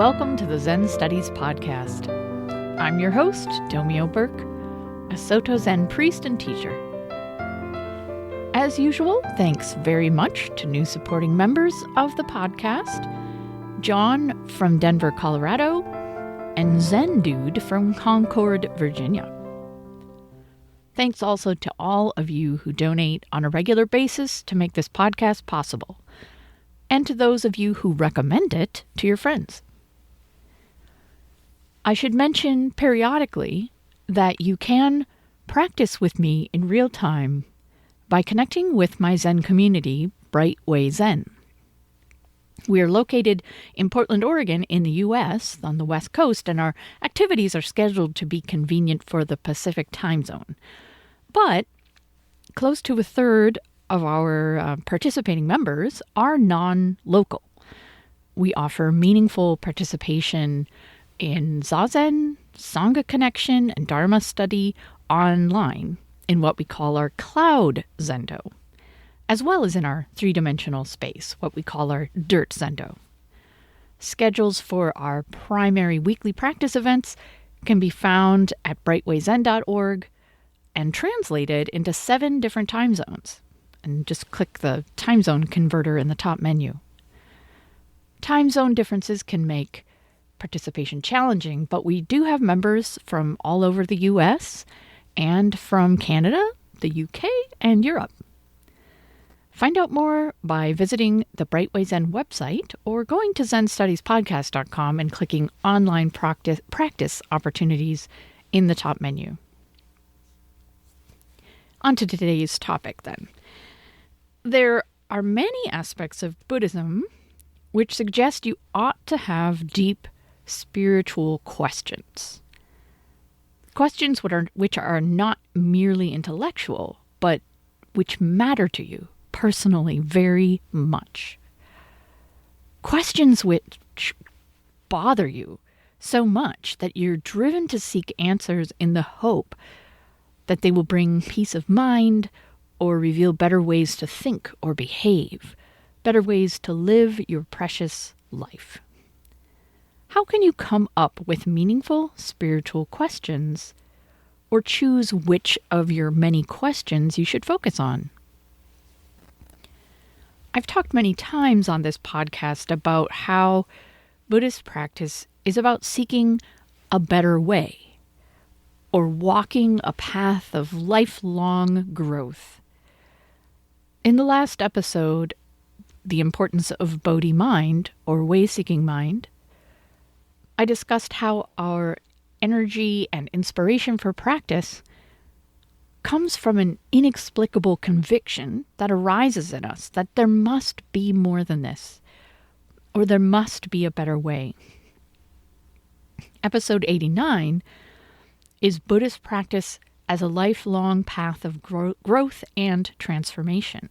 welcome to the Zen Studies Podcast. I'm your host, Tomio Burke, a Soto Zen priest and teacher. As usual, thanks very much to new supporting members of the podcast, John from Denver, Colorado, and Zen Dude from Concord, Virginia. Thanks also to all of you who donate on a regular basis to make this podcast possible, and to those of you who recommend it to your friends. I should mention periodically that you can practice with me in real time by connecting with my Zen community, Brightway Zen. We are located in Portland, Oregon in the U.S. on the West Coast, and our activities are scheduled to be convenient for the Pacific time zone. But close to a third of our participating members are non-local. We offer meaningful participation in Zazen, Sangha connection, and Dharma study online in what we call our Cloud Zendo, as well as in our three-dimensional space, what we call our Dirt Zendo. Schedules for our primary weekly practice events can be found at brightwayzen.org and translated into 7 different time zones. And just click the time zone converter in the top menu. Time zone differences can make participation challenging, but we do have members from all over the U.S. and from Canada, the UK, and Europe. Find out more by visiting the Brightway Zen website or going to zenstudiespodcast.com and clicking online practice opportunities in the top menu. On to today's topic then. There are many aspects of Buddhism which suggest you ought to have deep spiritual questions. Questions which are not merely intellectual, but which matter to you personally very much. Questions which bother you so much that you're driven to seek answers in the hope that they will bring peace of mind or reveal better ways to think or behave, better ways to live your precious life. How can you come up with meaningful spiritual questions, or choose which of your many questions you should focus on? I've talked many times on this podcast about how Buddhist practice is about seeking a better way, or walking a path of lifelong growth. In the last episode, The Importance of Bodhi Mind, or Way-Seeking Mind, I discussed how our energy and inspiration for practice comes from an inexplicable conviction that arises in us that there must be more than this, or there must be a better way. Episode 89 is Buddhist practice as a lifelong path of growth and transformation.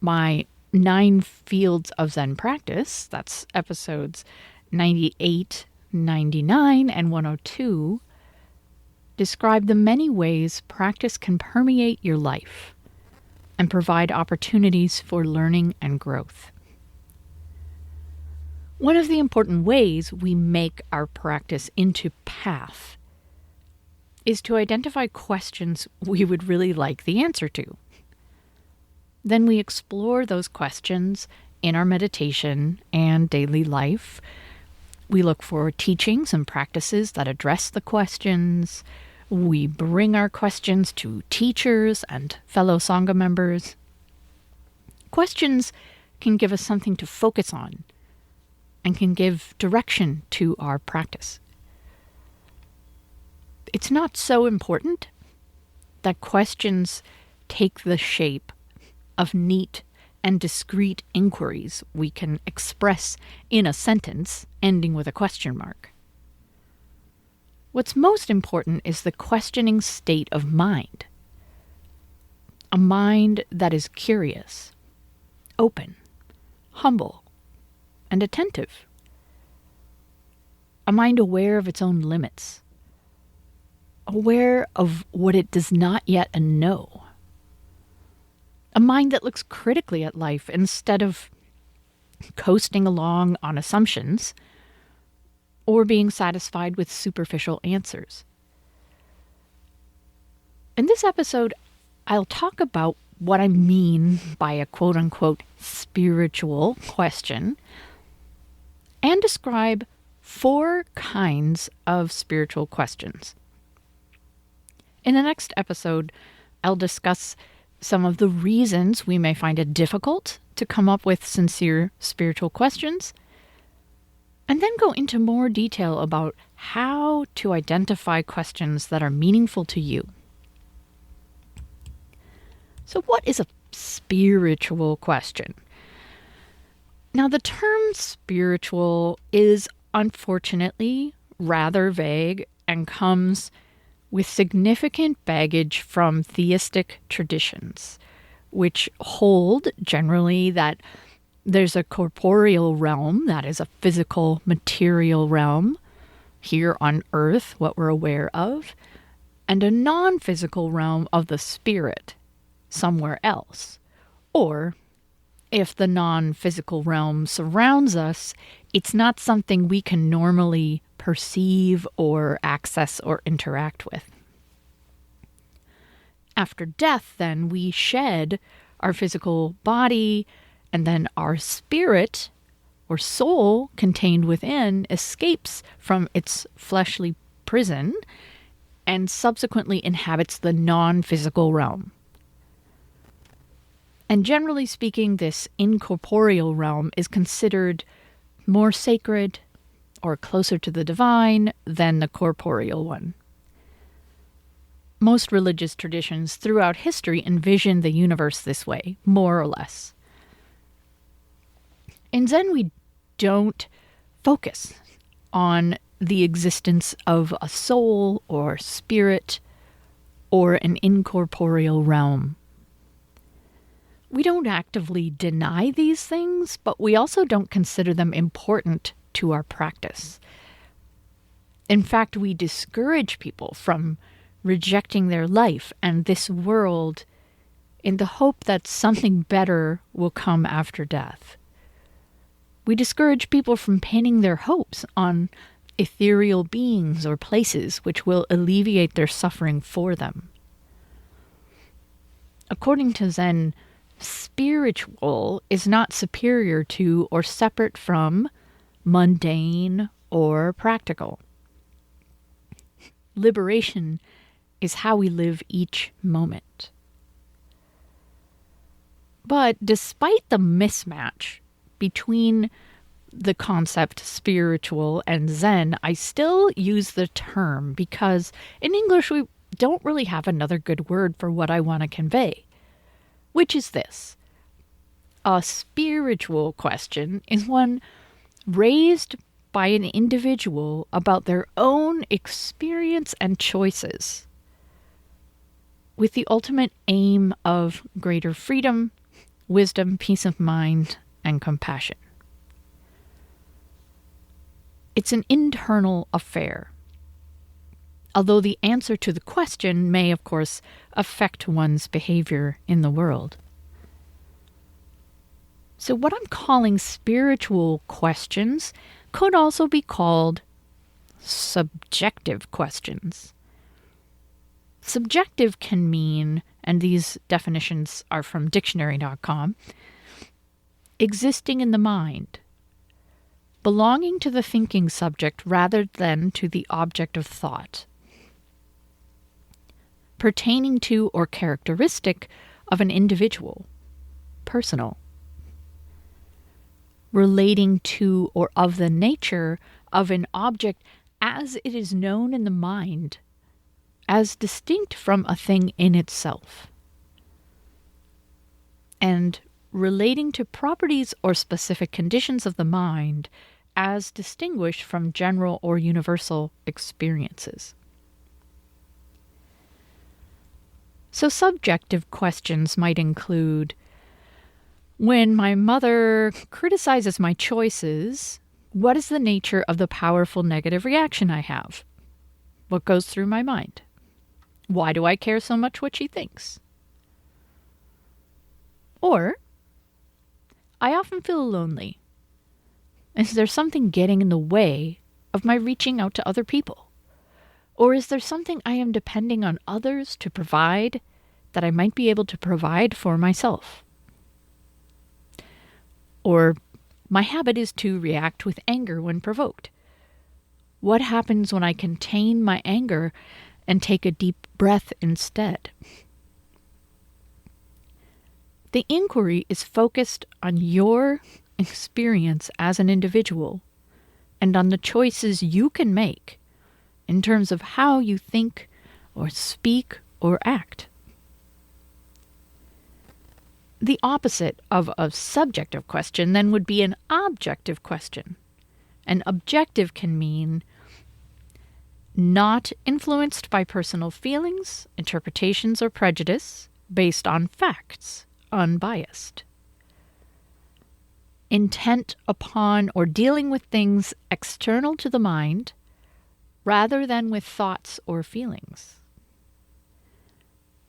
My 9 fields of Zen practice, that's episodes 98, 99, and 102, describe the many ways practice can permeate your life and provide opportunities for learning and growth. One of the important ways we make our practice into path is to identify questions we would really like the answer to. Then we explore those questions in our meditation and daily life. We look for teachings and practices that address the questions. We bring our questions to teachers and fellow Sangha members. Questions can give us something to focus on and can give direction to our practice. It's not so important that questions take the shape of neat and discrete inquiries we can express in a sentence ending with a question mark. What's most important is the questioning state of mind. A mind that is curious, open, humble, and attentive. A mind aware of its own limits, aware of what it does not yet know. A mind that looks critically at life instead of coasting along on assumptions, or being satisfied with superficial answers. In this episode, I'll talk about what I mean by a quote-unquote spiritual question and describe 4 kinds of spiritual questions. In the next episode, I'll discuss some of the reasons we may find it difficult to come up with sincere spiritual questions, and then go into more detail about how to identify questions that are meaningful to you. So what is a spiritual question? Now, the term spiritual is unfortunately rather vague and comes with significant baggage from theistic traditions, which hold generally that there's a corporeal realm, that is a physical, material realm here on earth, what we're aware of, and a non-physical realm of the spirit somewhere else. Or, if the non-physical realm surrounds us, it's not something we can normally perceive or access or interact with. After death, then, we shed our physical body, and then our spirit or soul contained within escapes from its fleshly prison and subsequently inhabits the non-physical realm. And generally speaking, this incorporeal realm is considered more sacred or closer to the divine than the corporeal one. Most religious traditions throughout history envision the universe this way, more or less. In Zen, we don't focus on the existence of a soul or spirit or an incorporeal realm. We don't actively deny these things, but we also don't consider them important to our practice. In fact, we discourage people from rejecting their life and this world in the hope that something better will come after death. We discourage people from pinning their hopes on ethereal beings or places which will alleviate their suffering for them. According to Zen, spiritual is not superior to or separate from mundane or practical. Liberation is how we live each moment. But despite the mismatch between the concept spiritual and Zen, I still use the term because in English we don't really have another good word for what I want to convey, which is this. A spiritual question is one raised by an individual about their own experience and choices, with the ultimate aim of greater freedom, wisdom, peace of mind, and compassion. It's an internal affair, although the answer to the question may, of course, affect one's behavior in the world. So what I'm calling spiritual questions could also be called subjective questions. Subjective can mean, and these definitions are from dictionary.com, existing in the mind, belonging to the thinking subject rather than to the object of thought, pertaining to or characteristic of an individual, personal, relating to or of the nature of an object as it is known in the mind, as distinct from a thing in itself, and relating to properties or specific conditions of the mind as distinguished from general or universal experiences. So subjective questions might include, when my mother criticizes my choices, what is the nature of the powerful negative reaction I have? What goes through my mind? Why do I care so much what she thinks? Or, I often feel lonely Is there something getting in the way of my reaching out to other people? Or is there something I am depending on others to provide that I might be able to provide for myself? Or my habit is to react with anger when provoked. What happens when I contain my anger and take a deep breath instead? The inquiry is focused on your experience as an individual and on the choices you can make in terms of how you think or speak or act. The opposite of a subjective question then would be an objective question. An objective can mean not influenced by personal feelings, interpretations, or prejudice, based on facts, unbiased. Intent upon or dealing with things external to the mind rather than with thoughts or feelings.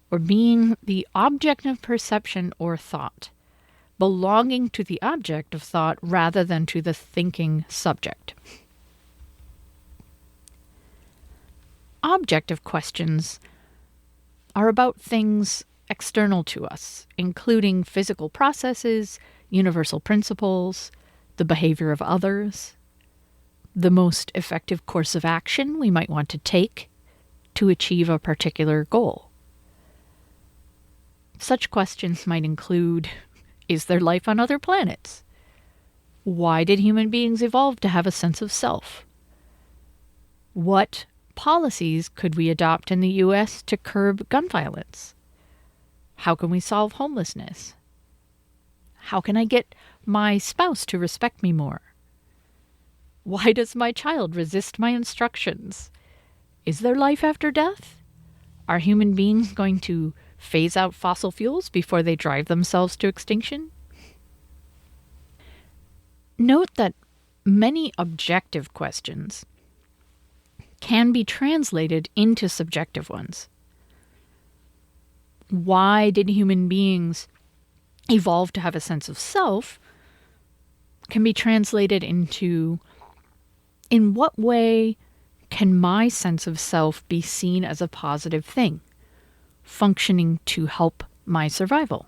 Or being the object of perception or thought, belonging to the object of thought rather than to the thinking subject. Objective questions are about things external to us, including physical processes, universal principles, the behavior of others, the most effective course of action we might want to take to achieve a particular goal. Such questions might include, is there life on other planets? Why did human beings evolve to have a sense of self? What policies could we adopt in the U.S. to curb gun violence? How can we solve homelessness? How can I get my spouse to respect me more? Why does my child resist my instructions? Is there life after death? Are human beings going to phase out fossil fuels before they drive themselves to extinction? Note that many objective questions can be translated into subjective ones. Why did human beings evolve to have a sense of self can be translated into, in what way can my sense of self be seen as a positive thing, functioning to help my survival?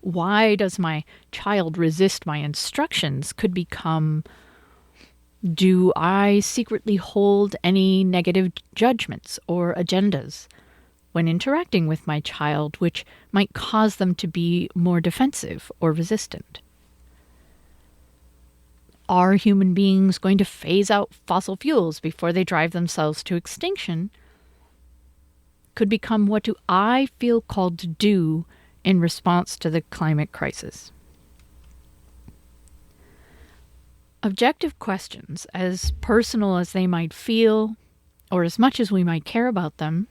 Why does my child resist my instructions could become, do I secretly hold any negative judgments or agendas when interacting with my child, which might cause them to be more defensive or resistant? Are human beings going to phase out fossil fuels before they drive themselves to extinction? Could become, what do I feel called to do in response to the climate crisis? Objective questions, as personal as they might feel, or as much as we might care about them,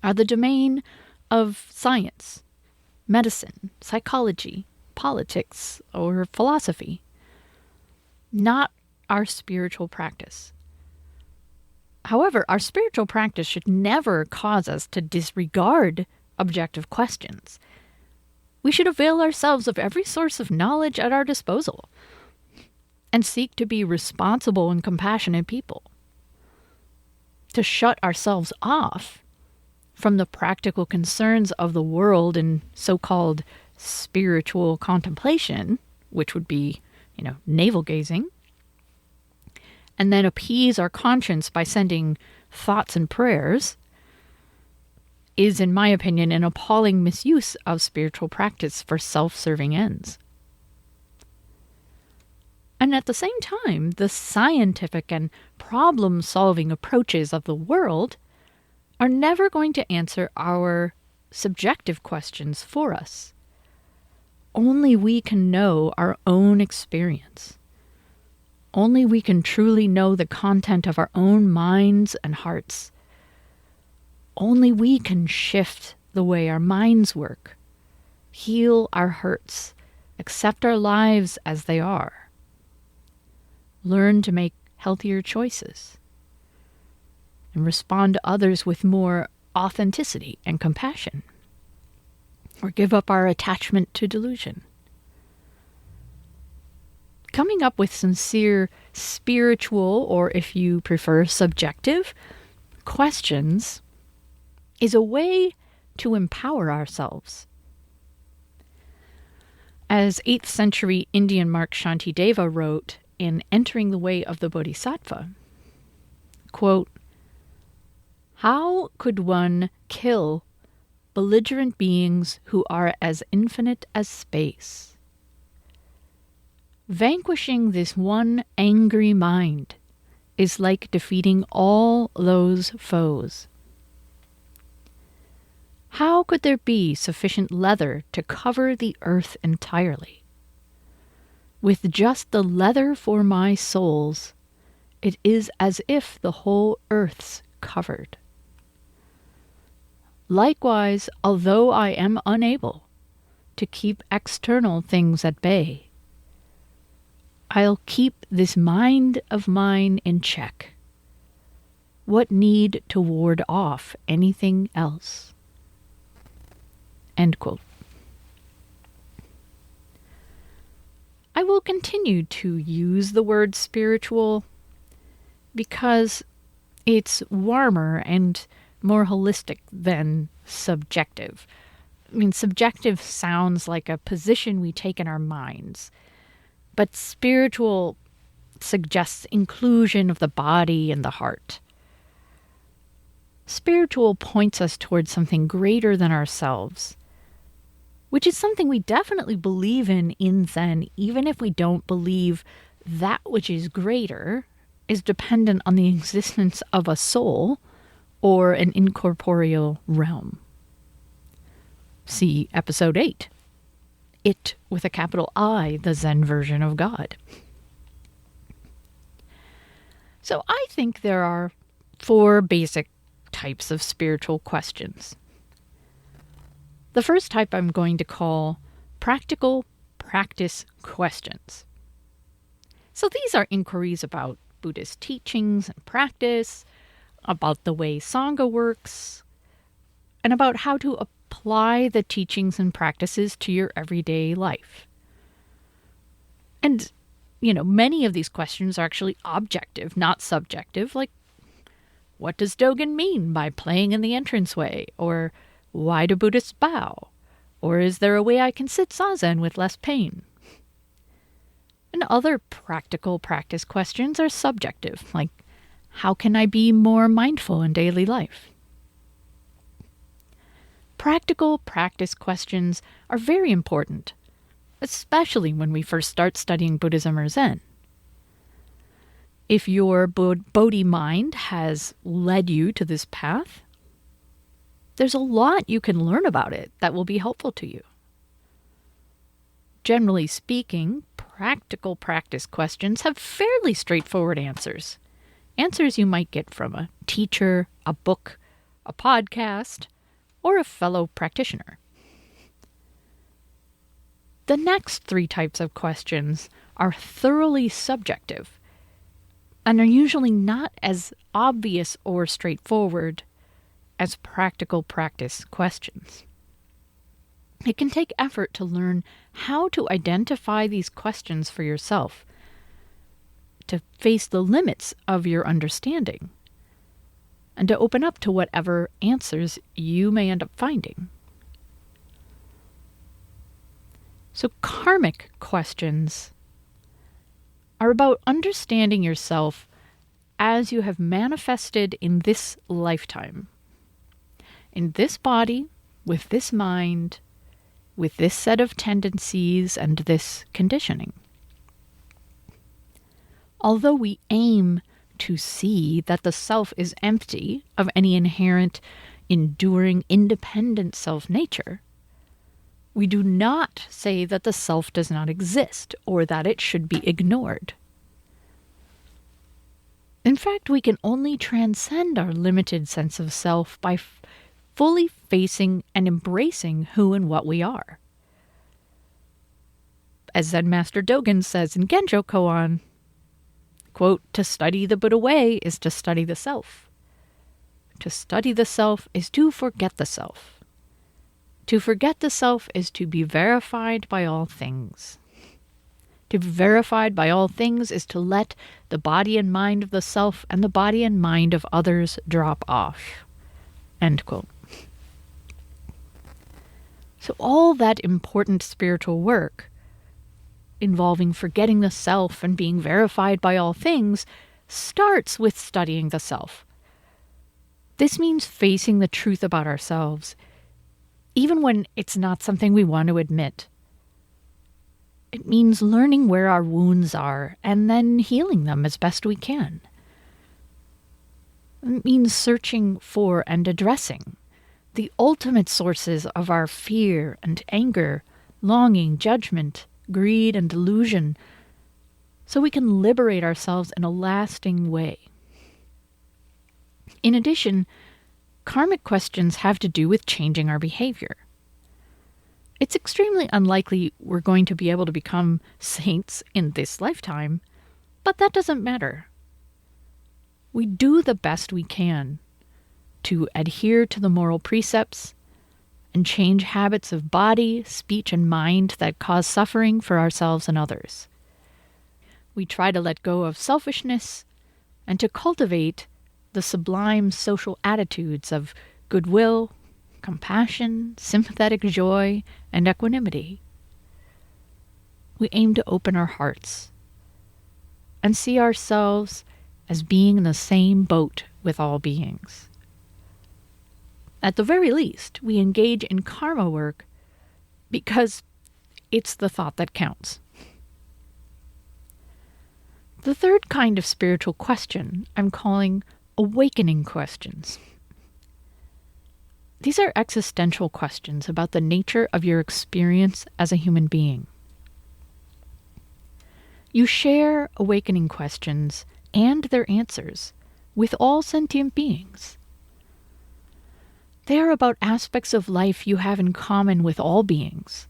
are the domain of science, medicine, psychology, politics, or philosophy, not our spiritual practice. However, our spiritual practice should never cause us to disregard objective questions. We should avail ourselves of every source of knowledge at our disposal and seek to be responsible and compassionate people. To shut ourselves off from the practical concerns of the world in so-called spiritual contemplation, which would be, navel-gazing, and then appease our conscience by sending thoughts and prayers, is, in my opinion, an appalling misuse of spiritual practice for self-serving ends. And at the same time, the scientific and problem-solving approaches of the world are never going to answer our subjective questions for us. Only we can know our own experience. Only we can truly know the content of our own minds and hearts. Only we can shift the way our minds work, heal our hurts, accept our lives as they are, learn to make healthier choices, and respond to others with more authenticity and compassion, or give up our attachment to delusion. coming up with sincere spiritual, or if you prefer, subjective questions is a way to empower ourselves. As 8th century Indian monk Shantideva wrote in Entering the Way of the Bodhisattva, quote, "How could one kill belligerent beings who are as infinite as space? Vanquishing this one angry mind is like defeating all those foes. How could there be sufficient leather to cover the earth entirely? With just the leather for my soles, it is as if the whole earth's covered. Likewise, although I am unable to keep external things at bay, I'll keep this mind of mine in check. What need to ward off anything else?" End quote. I will continue to use the word spiritual because it's warmer and more holistic than subjective. I mean, subjective sounds like a position we take in our minds, but spiritual suggests inclusion of the body and the heart. Spiritual points us towards something greater than ourselves, which is something we definitely believe in Zen, even if we don't believe that which is greater is dependent on the existence of a soul or an incorporeal realm. See episode 8, It with a capital I, the Zen version of God. So I think there are 4 basic types of spiritual questions. The first type I'm going to call practical practice questions. So these are inquiries about Buddhist teachings and practice, about the way Sangha works, and about how to apply the teachings and practices to your everyday life. And, many of these questions are actually objective, not subjective, like, what does Dogen mean by playing in the entranceway? Or why do Buddhists bow? Or is there a way I can sit zazen with less pain? And other practical practice questions are subjective, like, how can I be more mindful in daily life? Practical practice questions are very important, especially when we first start studying Buddhism or Zen. If your Bodhi mind has led you to this path, there's a lot you can learn about it that will be helpful to you. Generally speaking, practical practice questions have fairly straightforward answers. Answers you might get from a teacher, a book, a podcast, or a fellow practitioner. The next 3 types of questions are thoroughly subjective and are usually not as obvious or straightforward as practical practice questions. It can take effort to learn how to identify these questions for yourself, to face the limits of your understanding, and to open up to whatever answers you may end up finding. So karmic questions are about understanding yourself as you have manifested in this lifetime, in this body, with this mind, with this set of tendencies and this conditioning. Although we aim to see that the self is empty of any inherent, enduring, independent self-nature, we do not say that the self does not exist or that it should be ignored. In fact, we can only transcend our limited sense of self by fully facing and embracing who and what we are. As Zen Master Dogen says in Genjo Koan, quote, "To study the Buddha way is to study the self. To study the self is to forget the self. To forget the self is to be verified by all things. To be verified by all things is to let the body and mind of the self and the body and mind of others drop off. End quote. So all that important spiritual work involving forgetting the self and being verified by all things starts with studying the self. This means facing the truth about ourselves, even when it's not something we want to admit. It means learning where our wounds are and then healing them as best we can. It means searching for and addressing the ultimate sources of our fear and anger, longing, judgment, greed, and delusion, so we can liberate ourselves in a lasting way. In addition, karmic questions have to do with changing our behavior. It's extremely unlikely we're going to be able to become saints in this lifetime, but that doesn't matter. We do the best we can to adhere to the moral precepts and change habits of body, speech, and mind that cause suffering for ourselves and others. We try to let go of selfishness and to cultivate the sublime social attitudes of goodwill, compassion, sympathetic joy, and equanimity. We aim to open our hearts and see ourselves as being in the same boat with all beings. At the very least, we engage in karma work because it's the thought that counts. The third kind of spiritual question I'm calling awakening questions. These are existential questions about the nature of your experience as a human being. You share awakening questions and their answers with all sentient beings. They are about aspects of life you have in common with all beings.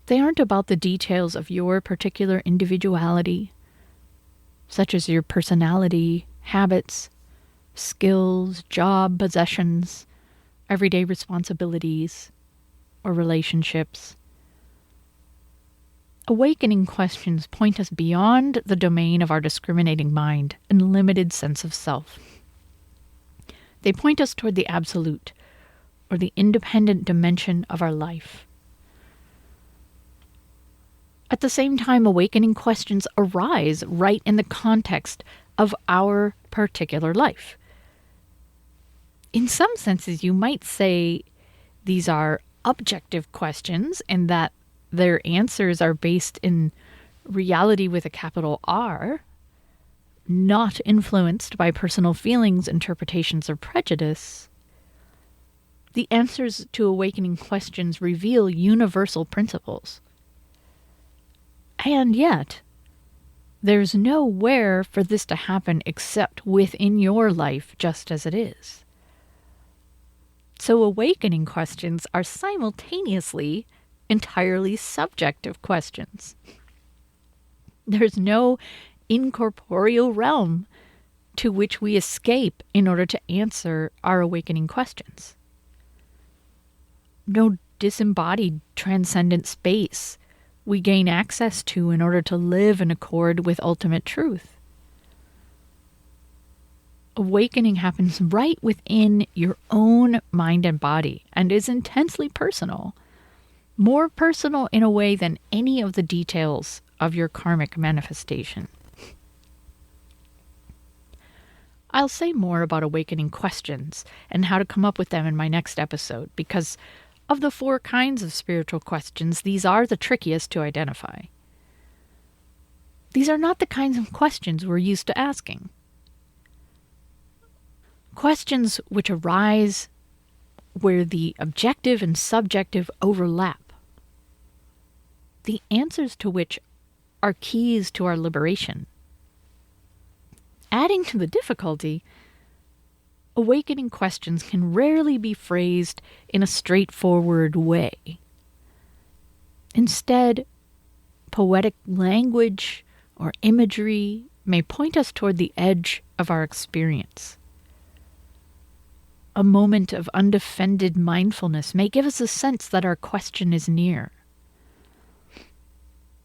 They aren't about the details of your particular individuality, such as your personality, habits, skills, job, possessions, everyday responsibilities, or relationships. Awakening questions point us beyond the domain of our discriminating mind and limited sense of self. They point us toward the absolute, or the independent dimension of our life. At the same time, awakening questions arise right in the context of our particular life. In some senses, you might say these are objective questions and that their answers are based in reality with a capital R, not influenced by personal feelings, interpretations, or prejudice. The answers to awakening questions reveal universal principles. And yet, there's nowhere for this to happen except within your life just as it is. So awakening questions are simultaneously entirely subjective questions. There's no incorporeal realm to which we escape in order to answer our awakening questions. No disembodied transcendent space we gain access to in order to live in accord with ultimate truth. Awakening happens right within your own mind and body and is intensely personal, more personal in a way than any of the details of your karmic manifestation. I'll say more about awakening questions and how to come up with them in my next episode, because of the 4 kinds of spiritual questions, these are the trickiest to identify. These are not the kinds of questions we're used to asking. Questions which arise where the objective and subjective overlap. The answers to which are keys to our liberation. Adding to the difficulty, awakening questions can rarely be phrased in a straightforward way. Instead, poetic language or imagery may point us toward the edge of our experience. A moment of undefended mindfulness may give us a sense that our question is near.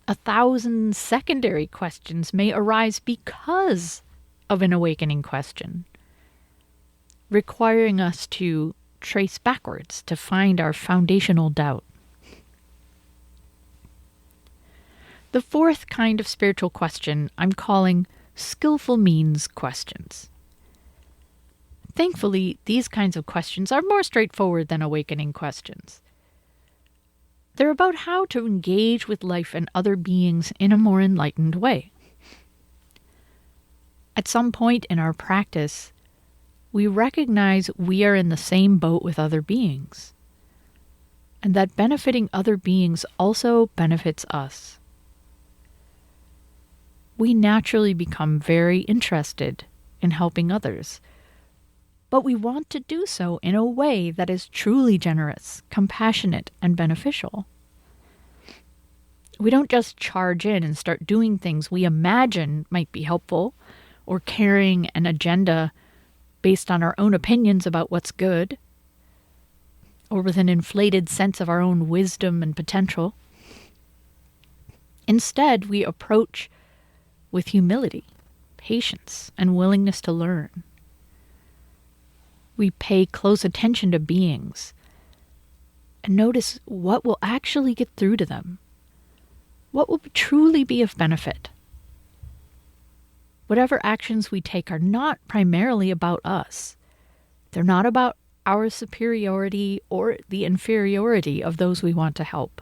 1,000 secondary questions may arise because of an awakening question, requiring us to trace backwards to find our foundational doubt. The fourth kind of spiritual question I'm calling skillful means questions. Thankfully, these kinds of questions are more straightforward than awakening questions. They're about how to engage with life and other beings in a more enlightened way. At some point in our practice, we recognize we are in the same boat with other beings, and that benefiting other beings also benefits us. We naturally become very interested in helping others, but we want to do so in a way that is truly generous, compassionate, and beneficial. We don't just charge in and start doing things we imagine might be helpful, or carrying an agenda based on our own opinions about what's good, or with an inflated sense of our own wisdom and potential. Instead, we approach with humility, patience, and willingness to learn. We pay close attention to beings and notice what will actually get through to them, what will truly be of benefit. Whatever actions we take are not primarily about us. They're not about our superiority or the inferiority of those we want to help.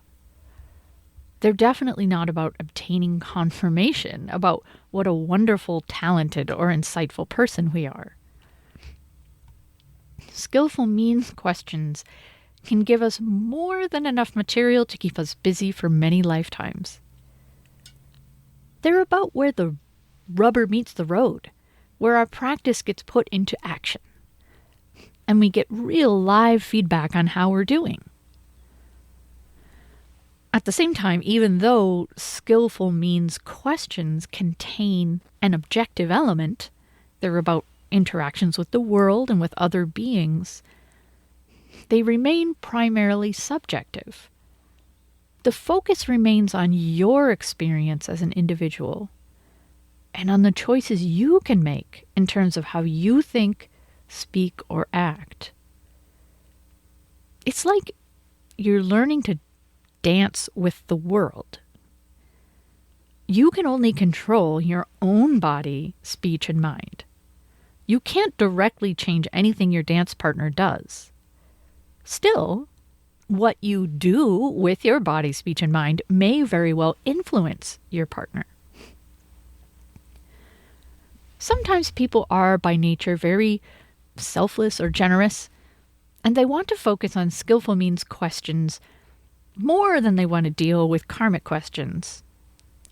They're definitely not about obtaining confirmation about what a wonderful, talented, or insightful person we are. Skillful means questions can give us more than enough material to keep us busy for many lifetimes. They're about where the rubber meets the road, where our practice gets put into action, and we get real live feedback on how we're doing. At the same time, even though skillful means questions contain an objective element, they're about interactions with the world and with other beings, they remain primarily subjective. The focus remains on your experience as an individual and on the choices you can make in terms of how you think, speak, or act. It's like you're learning to dance with the world. You can only control your own body, speech, and mind. You can't directly change anything your dance partner does. Still, what you do with your body, speech, and mind may very well influence your partner. Sometimes people are by nature very selfless or generous, and they want to focus on skillful means questions more than they want to deal with karmic questions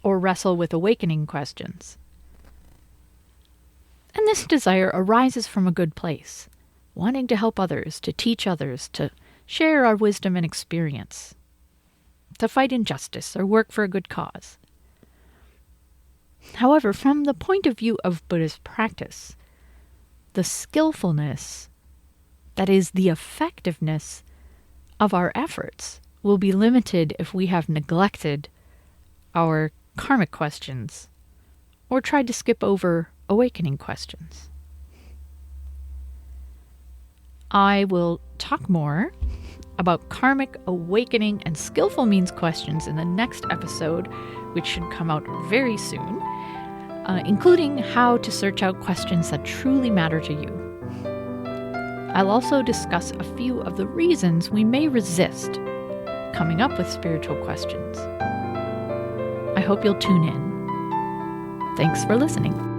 or wrestle with awakening questions. And this desire arises from a good place, wanting to help others, to teach others, to share our wisdom and experience, to fight injustice or work for a good cause. However, from the point of view of Buddhist practice, the skillfulness, that is, the effectiveness of our efforts, will be limited if we have neglected our karmic questions or tried to skip over awakening questions. I will talk more about karmic, awakening, and skillful means questions in the next episode, which should come out very soon, including how to search out questions that truly matter to you. I'll also discuss a few of the reasons we may resist coming up with spiritual questions. I hope you'll tune in. Thanks for listening.